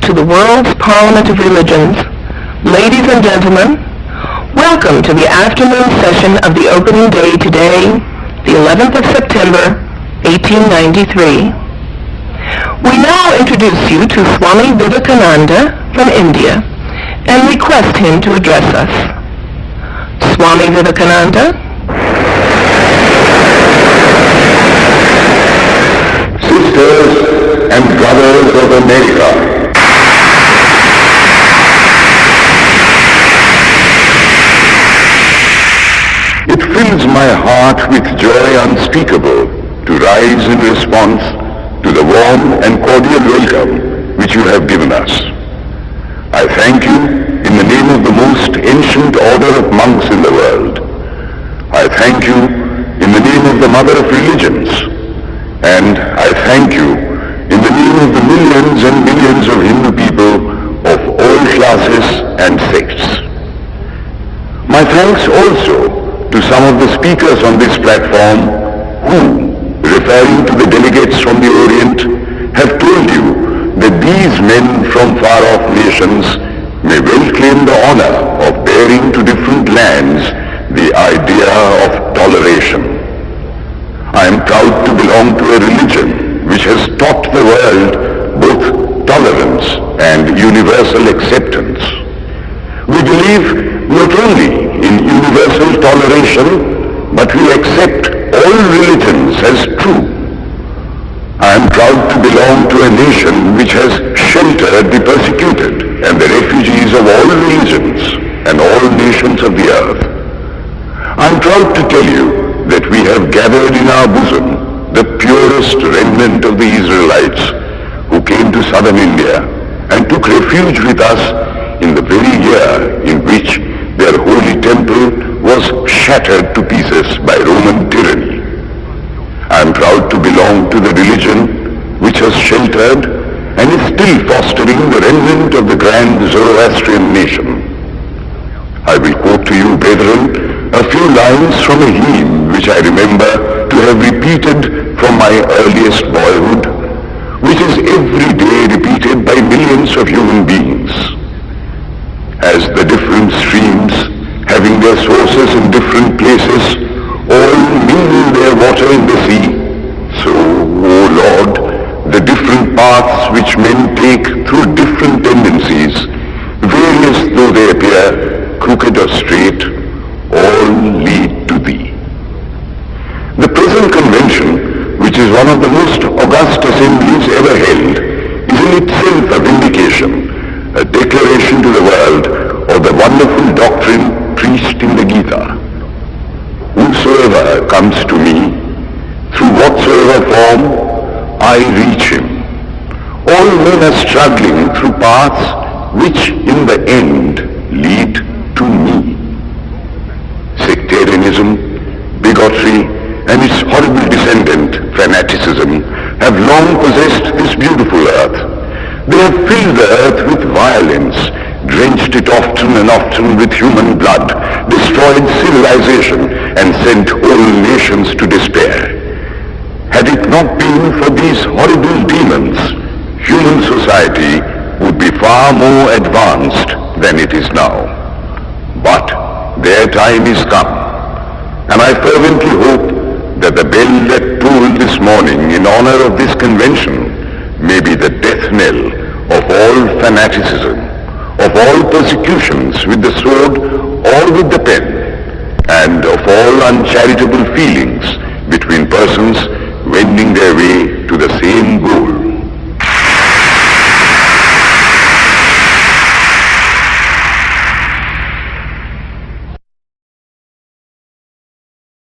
to the world's Parliament of Religions. Ladies and gentlemen, welcome to the afternoon session of the opening day today, the 11th of September, 1893. We now introduce you to Swami Vivekananda from India and request him to address us. Swami Vivekananda. Sisters and brothers of America, it fills my heart with joy unspeakable to rise in response to the warm and cordial welcome which you have given us. I thank you in the name of the most ancient order of monks in the world. I thank you in the name of the mother of religions. And I thank you in the name of the millions and millions of Hindu people of all classes and sects. My thanks also to some of the speakers on this platform who, referring to the delegates from the Orient, have told you that these men from far-off nations may well claim the honor of bearing to different lands the idea of toleration. I am proud to belong to a religion which has taught the world both tolerance and universal acceptance. We believe not only in universal toleration, but we accept all religions as true. I am proud to belong to a nation which has sheltered the persecuted and the refugees of all religions and all nations of the earth. I am proud to tell you that we have gathered in our bosom the purest remnant of the Israelites who came to southern India and took refuge with us in the very year in which their holy temple was shattered to pieces by Roman tyranny. I am proud to belong to the religion which has sheltered and is still fostering the remnant of the grand Zoroastrian nation. I will quote to you, brethren, a few lines from a hymn which I remember to have repeated from my earliest boyhood, which is every day repeated by millions of human beings. As the different streams, having their sources in different places, all mingle their water in the sea, so, O Lord, the different paths which men take through different tendencies, various though they appear, crooked or straight, all lead to Thee. The present convention, which is one of the most august assemblies ever held, is in itself a vindication, a declaration to the world of the wonderful doctrine preached in the Gita. Whosoever comes to me, through whatsoever form, I reach him. All men are struggling through paths which in the end lead to me. Sectarianism, bigotry, and its horrible descendant, fanaticism, have long possessed this beautiful earth. They have filled the earth with violence, drenched it often and often with human blood, destroyed civilization, and sent whole nations to despair. Had it not been for these horrible demons, human society would be far more advanced than it is now. But their time is come, and I fervently hope that the bell that tolled this morning in honor of this convention may be the death knell of all fanaticism, of all persecutions with the sword or with the pen, and of all uncharitable feelings between persons wending their way to the same